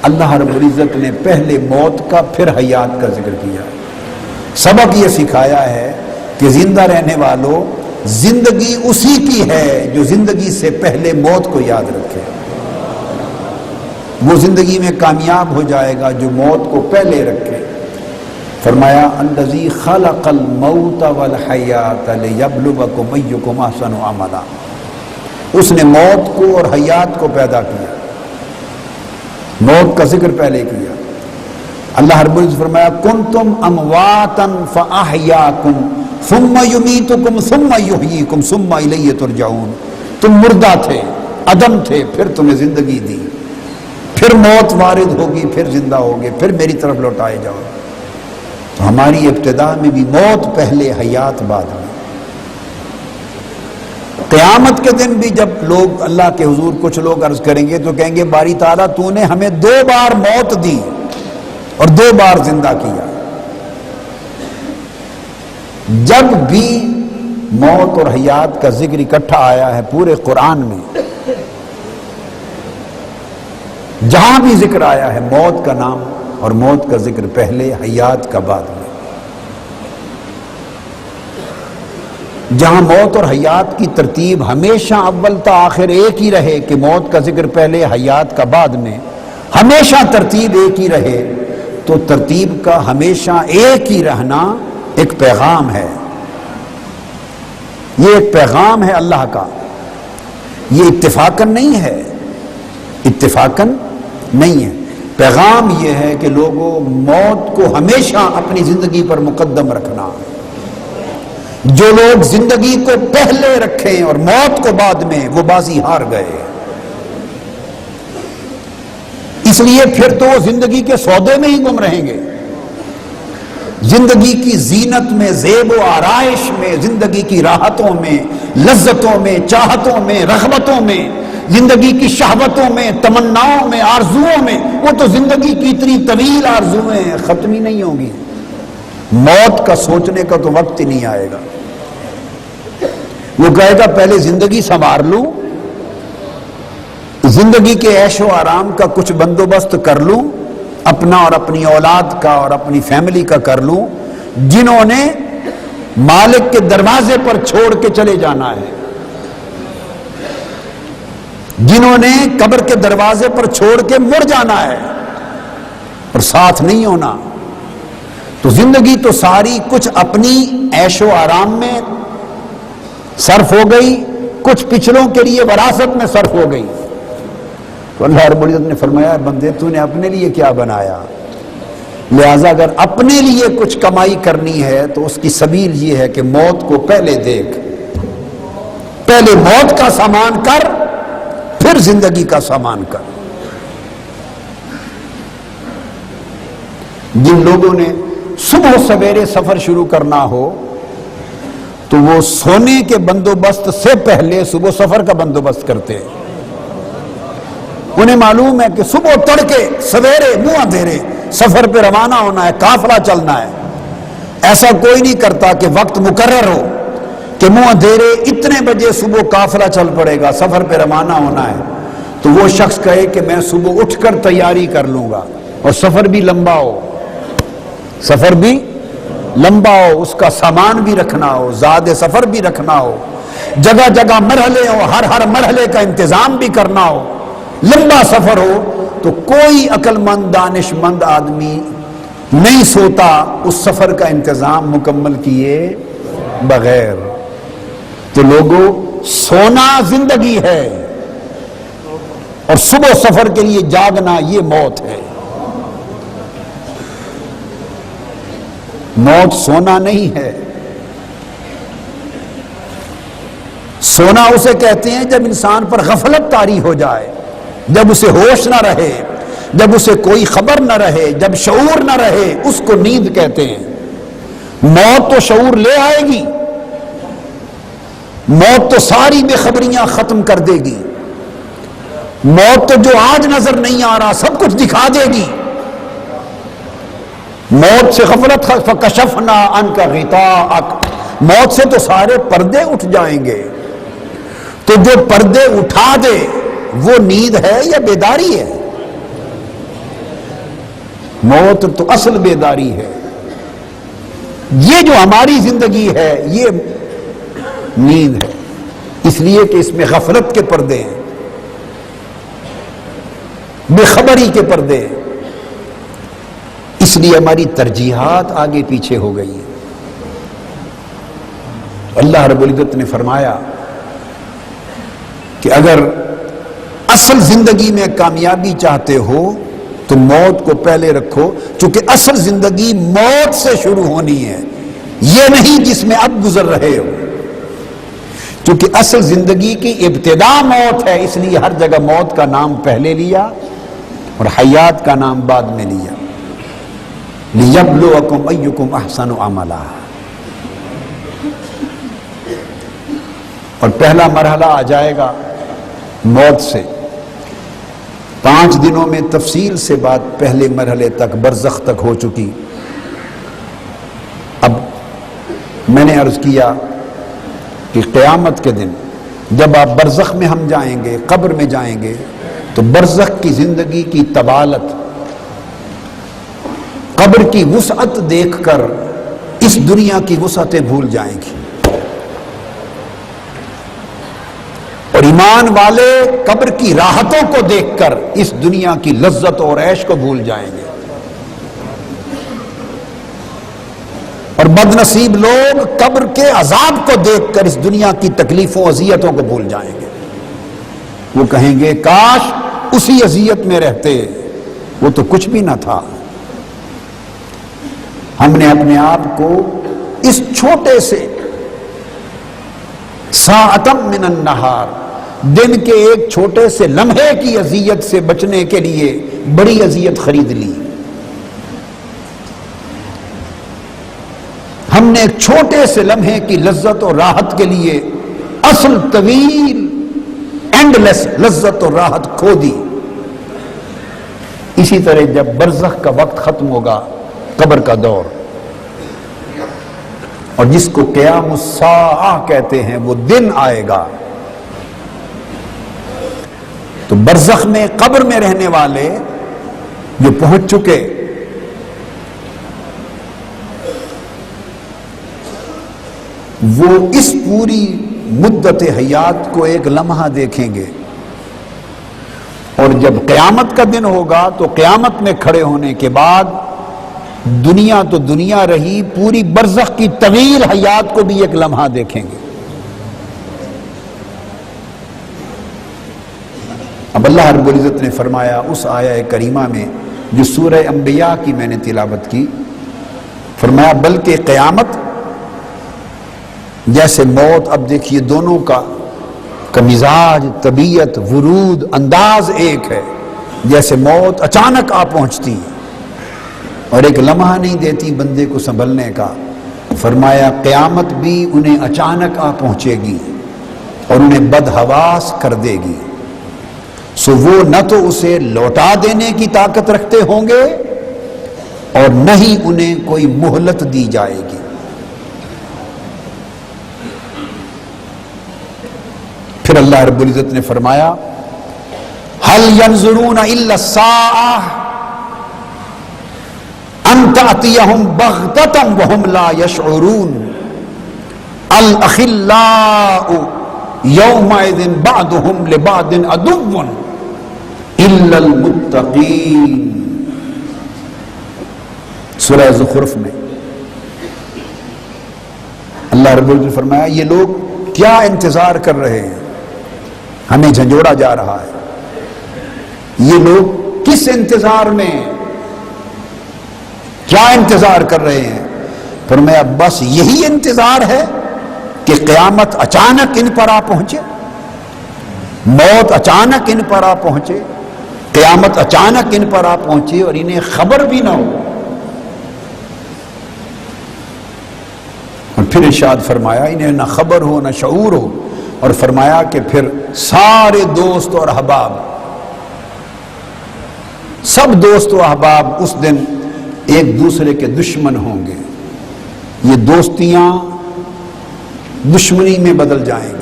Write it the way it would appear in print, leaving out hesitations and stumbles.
اللہ رب العزت نے پہلے موت کا پھر حیات کا ذکر کیا. سبق یہ سکھایا ہے کہ زندہ رہنے والوں زندگی اسی کی ہے جو زندگی سے پہلے موت کو یاد رکھے. وہ زندگی میں کامیاب ہو جائے گا جو موت کو پہلے رکھے. فرمایا الذی خلق الموت والحیات لیبلوکم ایکم احسن عملا. اس نے موت کو اور حیات کو پیدا کیا. موت کا ذکر پہلے کیا. اللہ رب العزت فرمایا کنتم امواتا فاحیاکم ثم یمیتکم ثم یحییکم ثم الیہ ترجعون. تم مردہ تھے، عدم تھے، پھر تمہیں زندگی دی، پھر موت وارد ہوگی، پھر زندہ ہوگے، پھر میری طرف لوٹائے جاؤ. تو ہماری ابتدا میں بھی موت پہلے، حیات بعد میں. قیامت کے دن بھی جب لوگ اللہ کے حضور کچھ لوگ عرض کریں گے تو کہیں گے باری تعالیٰ تو نے ہمیں 2 بار موت دی اور 2 بار زندہ کیا. جب بھی موت اور حیات کا ذکر اکٹھا آیا ہے پورے قرآن میں، جہاں بھی ذکر آیا ہے موت کا نام اور موت کا ذکر پہلے، حیات کا بعد میں. جہاں موت اور حیات کی ترتیب ہمیشہ اول تا آخر ایک ہی رہے کہ موت کا ذکر پہلے، حیات کا بعد میں، ہمیشہ ترتیب ایک ہی رہے، تو ترتیب کا ہمیشہ ایک ہی رہنا ایک پیغام ہے. یہ ایک پیغام ہے اللہ کا. یہ اتفاقاً نہیں ہے، اتفاقاً نہیں ہے. پیغام یہ ہے کہ لوگوں موت کو ہمیشہ اپنی زندگی پر مقدم رکھنا. جو لوگ زندگی کو پہلے رکھیں اور موت کو بعد میں، وہ بازی ہار گئے. اس لیے پھر تو وہ زندگی کے سودے میں ہی گم رہیں گے. زندگی کی زینت میں، زیب و آرائش میں، زندگی کی راحتوں میں، لذتوں میں، چاہتوں میں، رغبتوں میں، زندگی کی شہوتوں میں، تمناؤں میں، آرزوؤں میں. وہ تو زندگی کی اتنی طویل آرزویں ہیں، ختم ہی نہیں ہوں گی. موت کا سوچنے کا تو وقت ہی نہیں آئے گا. وہ کہے گا پہلے زندگی سنوار لوں، زندگی کے عیش و آرام کا کچھ بندوبست کر لوں، اپنا اور اپنی اولاد کا اور اپنی فیملی کا کر لوں، جنہوں نے مالک کے دروازے پر چھوڑ کے چلے جانا ہے، جنہوں نے قبر کے دروازے پر چھوڑ کے مڑ جانا ہے اور ساتھ نہیں ہونا. تو زندگی تو ساری کچھ اپنی عیش و آرام میں صرف ہو گئی، کچھ پچھلوں کے لیے وراثت میں صرف ہو گئی. تو اللہ رب العزت نے فرمایا بندے تو نے اپنے لیے کیا بنایا؟ لہذا اگر اپنے لیے کچھ کمائی کرنی ہے تو اس کی سبیل یہ ہے کہ موت کو پہلے دیکھ، پہلے موت کا سامان کر، پھر زندگی کا سامان کر. جن لوگوں نے صبح سویرے سفر شروع کرنا ہو تو وہ سونے کے بندوبست سے پہلے صبح سفر کا بندوبست کرتے ہیں. انہیں معلوم ہے کہ صبح تڑکے سویرے منہ اندھیرے سفر پہ روانہ ہونا ہے، قافلہ چلنا ہے. ایسا کوئی نہیں کرتا کہ وقت مقرر ہو کہ منہ اندھیرے اتنے بجے صبح قافلہ چل پڑے گا، سفر پہ روانہ ہونا ہے. تو وہ شخص کہے کہ میں صبح اٹھ کر تیاری کر لوں گا، اور سفر بھی لمبا ہو، سفر بھی لمبا ہو، اس کا سامان بھی رکھنا ہو، زاد سفر بھی رکھنا ہو، جگہ جگہ مرحلے ہو، ہر مرحلے کا انتظام بھی کرنا ہو، لمبا سفر ہو. تو کوئی عقل مند دانش مند آدمی نہیں سوتا اس سفر کا انتظام مکمل کیے بغیر. تو لوگوں سونا زندگی ہے اور صبح سفر کے لیے جاگنا یہ موت ہے. موت سونا نہیں ہے. سونا اسے کہتے ہیں جب انسان پر غفلت طاری ہو جائے، جب اسے ہوش نہ رہے، جب اسے کوئی خبر نہ رہے، جب شعور نہ رہے، اس کو نیند کہتے ہیں. موت تو شعور لے آئے گی، موت تو ساری بے خبریاں ختم کر دے گی، موت تو جو آج نظر نہیں آ رہا سب کچھ دکھا دے گی. موت سے غفلت فکشفنا عنک غطاءک، موت سے تو سارے پردے اٹھ جائیں گے. تو جو پردے اٹھا دے وہ نیند ہے یا بیداری ہے؟ موت تو اصل بیداری ہے. یہ جو ہماری زندگی ہے یہ نیند ہے، اس لیے کہ اس میں غفلت کے پردے ہیں، بے خبری کے پردے ہیں، اس لیے ہماری ترجیحات آگے پیچھے ہو گئی ہیں. اللہ رب العزت نے فرمایا کہ اگر اصل زندگی میں کامیابی چاہتے ہو تو موت کو پہلے رکھو، چونکہ اصل زندگی موت سے شروع ہونی ہے، یہ نہیں جس میں اب گزر رہے ہو. چونکہ اصل زندگی کی ابتدا موت ہے، اس لیے ہر جگہ موت کا نام پہلے لیا اور حیات کا نام بعد میں لیا. لِيَبْلُوَكُمْ أَيُّكُمْ أَحْسَنُ عَمَلًا. اور پہلا مرحلہ آ جائے گا موت سے. 5 دنوں میں تفصیل سے بات پہلے مرحلے تک برزخ تک ہو چکی. اب میں نے عرض کیا کہ قیامت کے دن جب آپ برزخ میں ہم جائیں گے، قبر میں جائیں گے، تو برزخ کی زندگی کی طوالت، قبر کی وسعت دیکھ کر اس دنیا کی وسعتیں بھول جائیں گی. اور ایمان والے قبر کی راحتوں کو دیکھ کر اس دنیا کی لذت اور عیش کو بھول جائیں گے. اور بد نصیب لوگ قبر کے عذاب کو دیکھ کر اس دنیا کی تکلیفوں اذیتوں کو بھول جائیں گے. وہ کہیں گے کاش اسی اذیت میں رہتے، وہ تو کچھ بھی نہ تھا. ہم نے اپنے آپ کو اس چھوٹے سے ساعتم من النہار، دن کے ایک چھوٹے سے لمحے کی اذیت سے بچنے کے لیے بڑی اذیت خرید لی. ہم نے ایک چھوٹے سے لمحے کی لذت اور راحت کے لیے اصل طویل اینڈلیس لذت اور راحت کھو دی. اسی طرح جب برزخ کا وقت ختم ہوگا، قبر کا دور، اور جس کو قیام الساعہ کہتے ہیں، وہ دن آئے گا، تو برزخ میں قبر میں رہنے والے جو پہنچ چکے، وہ اس پوری مدت حیات کو ایک لمحہ دیکھیں گے. اور جب قیامت کا دن ہوگا تو قیامت میں کھڑے ہونے کے بعد دنیا تو دنیا رہی، پوری برزخ کی طویل حیات کو بھی ایک لمحہ دیکھیں گے. اب اللہ رب العزت نے فرمایا اس آیہ کریمہ میں جو سورہ انبیاء کی میں نے تلاوت کی، فرمایا بلکہ قیامت جیسے موت، اب دیکھیے دونوں کا مزاج، طبیعت، ورود، انداز ایک ہے. جیسے موت اچانک آ پہنچتی ہے اور ایک لمحہ نہیں دیتی بندے کو سنبھلنے کا، فرمایا قیامت بھی انہیں اچانک آ پہنچے گی اور انہیں بدحواس کر دے گی. سو وہ نہ تو اسے لوٹا دینے کی طاقت رکھتے ہوں گے اور نہ ہی انہیں کوئی مہلت دی جائے گی. پھر اللہ رب العزت نے فرمایا هل ينظرون الا الساعة ان تأتيهم بغتة وهم لا يشعرون الاخلاء يومئذ بعضهم لبعض عدو الا المتقين. سورہ زخرف میں اللہ رب العزت نے فرمایا یہ لوگ کیا انتظار کر رہے ہیں، ہمیں جھنجھوڑا جا رہا ہے. یہ لوگ کس انتظار میں، کیا انتظار کر رہے ہیں؟ فرمایا بس یہی انتظار ہے کہ قیامت اچانک ان پر آ پہنچے، موت اچانک ان پر آ پہنچے، قیامت اچانک ان پر آ پہنچے اور انہیں خبر بھی نہ ہو. اور پھر ارشاد فرمایا انہیں نہ خبر ہو نہ شعور ہو، اور فرمایا کہ پھر سارے دوست اور احباب، سب دوست و احباب اس دن ایک دوسرے کے دشمن ہوں گے. یہ دوستیاں دشمنی میں بدل جائیں گی.